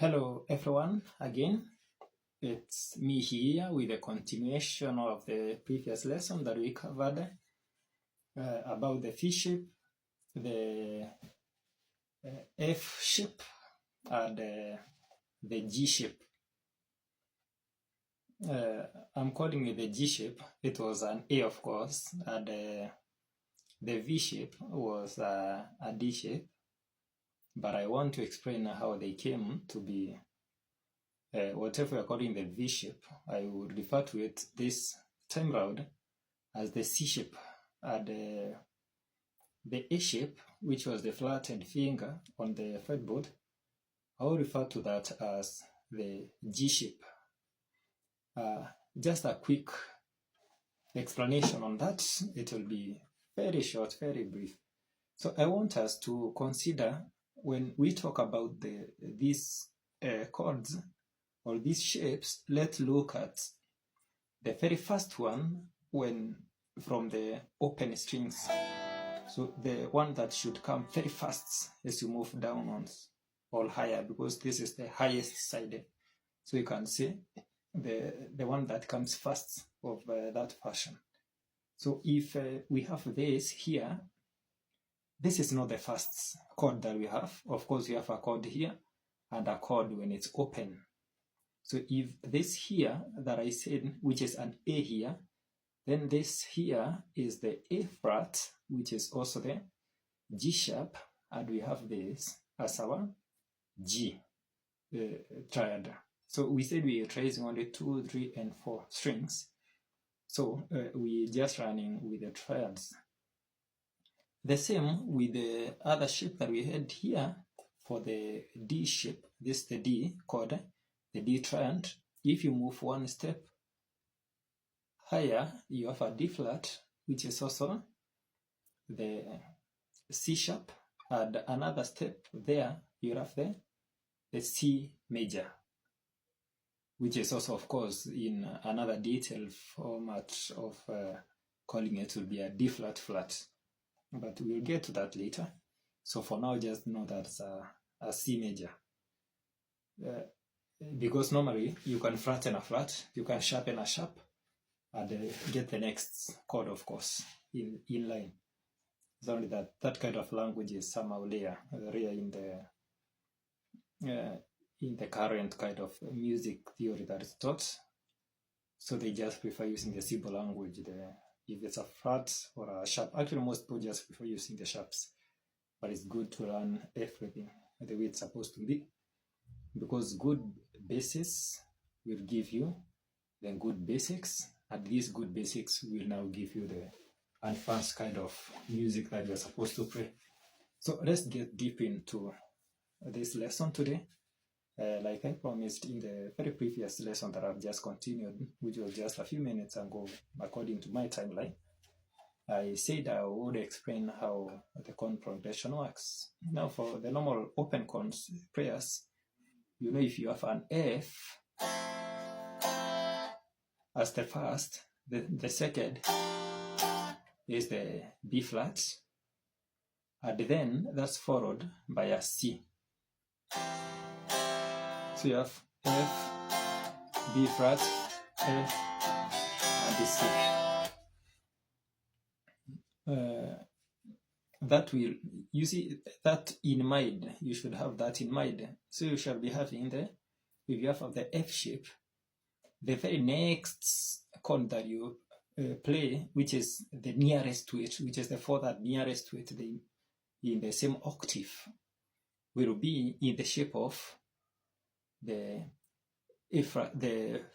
Hello everyone, again, it's me here with a continuation of the previous lesson that we covered about the V shape, the F shape, and the G shape. I'm calling it the G shape. It was an A, of course, and the V shape was a D shape, but I want to explain how they came to be. Whatever we're calling the V shape, I would refer to it this time round as the C shape, and the A shape, which was the flattened finger on the fretboard, I will refer to that as the G shape. Just a quick explanation on that. It will be very short, very brief. So I want us to consider when we talk about these chords or these shapes, let's look at the very first one when from the open strings. So the one that should come very fast as you move downwards or higher, because this is the highest side. So you can see the one that comes first of that fashion. So if we have this here, this is not the first chord that we have. Of course, you have a chord here and a chord when it's open. So if this here that I said, which is an A here, then this here is the A flat, which is also the G sharp, and we have this as our G triad. So we said we are tracing only 2, 3, and 4 strings. So we just running with the triads. The same with the other shape that we had here for the D shape. This is the D chord, the D triad. If you move one step higher, you have a D flat, which is also the C sharp, and another step there, you have the C major, which is also, of course, in another detailed format of calling it will be a D flat flat, but we'll get to that later. So for now, just know that's a C major. Because normally you can flatten a flat, you can sharpen a sharp, and get the next chord, of course, in line. It's only that kind of language is somehow rare in the current kind of music theory that is taught. So they just prefer using the simple language. If it's a flat or a sharp, actually most people just prefer using the sharps. But it's good to learn everything the way it's supposed to be, because good basis will give you the good basics, and these good basics will now give you the advanced kind of music that you're supposed to play. So let's get deep into this lesson today. Like I promised in the very previous lesson that I've just continued, which was just a few minutes ago, according to my timeline, I said I would explain how the chord progression works. Now for the normal open chords prayers, if you have an F as the first, the second is the B flat, and then that's followed by a C. So you have F, B flat, F, and the C. That will, you see that in mind, you should have that in mind. So you shall be having if you have the F shape, the very next chord that you play, which is the nearest to it, which is the fourth nearest to it, in the same octave, will be in the shape of the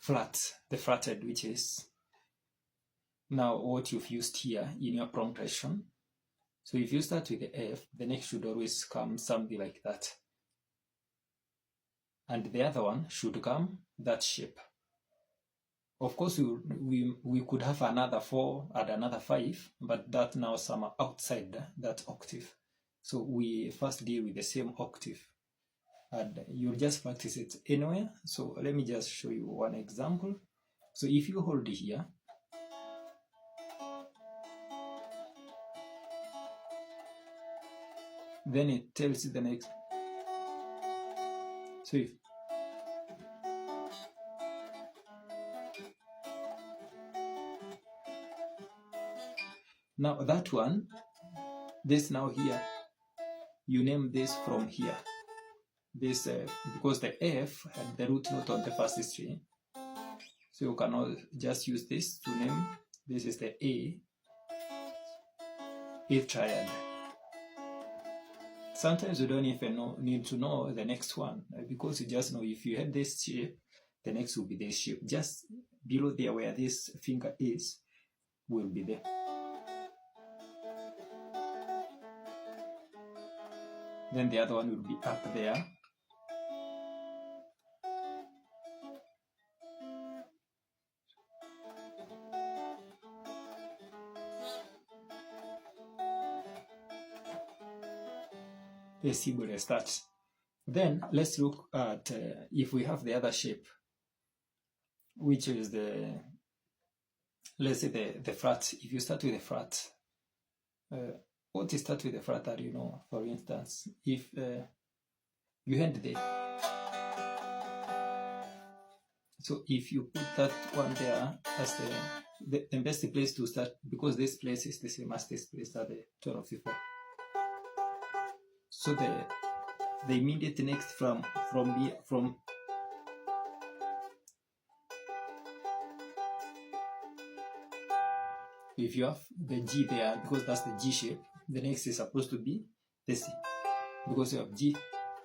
flatted, which is now what you've used here in your progression. So if you start with the F, the next should always come something like that, and the other one should come that shape. Of course, we could have another 4 and another 5, but that now some outside that octave. So we first deal with the same octave, and you'll just practice it anywhere. So let me just show you one example. So if you hold here, then it tells you the next. So Now that one, this now here, you name this from here. This because the F had the root note on the first string, so you cannot just use this to name. This is the A triad. Sometimes you don't even need to know the next one, because you just know if you have this shape, the next will be this shape. Just below there where this finger is will be there. Then the other one will be up there. A symbol as that. Then let's look at if we have the other shape, which is the, let's say the flat. If you start with a flat, what is start with a flat that you know? For instance, if you end there, so if you put that one there as the best place to start, because this place is the same as this place at the 12 before. So the immediate next from if you have the G there, because that's the G shape, the next is supposed to be the C, because you have G,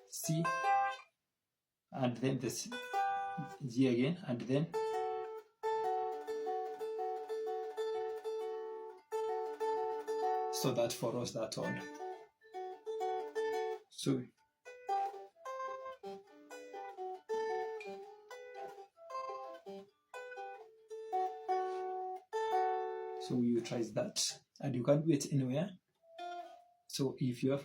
C, and then this G again, and then so that follows that order. So you try that, and you can do it anywhere. So if you have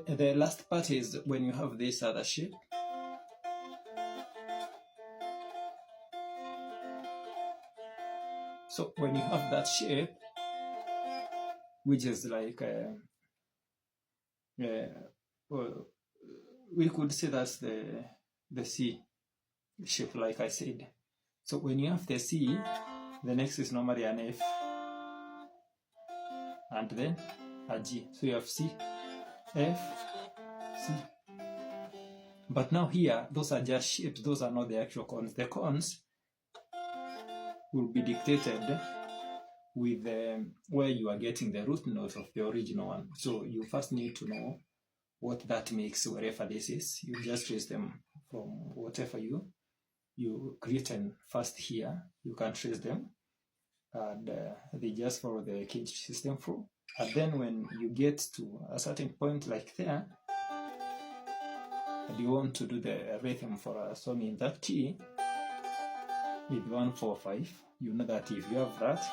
the last part is when you have this other shape. So when you have that shape, which is like well, we could say that's the C shape, like I said. So when you have the C, the next is normally an F, and then a G. So you have C, F, C. But now here, those are just shapes. Those are not the actual chords. The chords will be dictated with where you are getting the root note of the original one. So you first need to know what that makes wherever this is. You just trace them from whatever you written first here. You can trace them, and they just follow the Kinch system through. And then when you get to a certain point like there, and you want to do the rhythm for a song in that key with 1, 4, 5, you know that if you have that,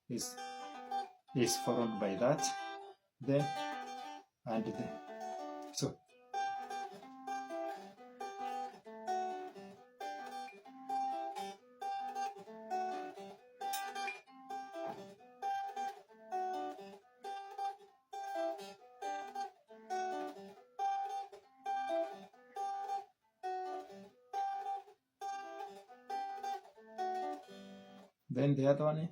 is followed by that, then, and then. So then the other one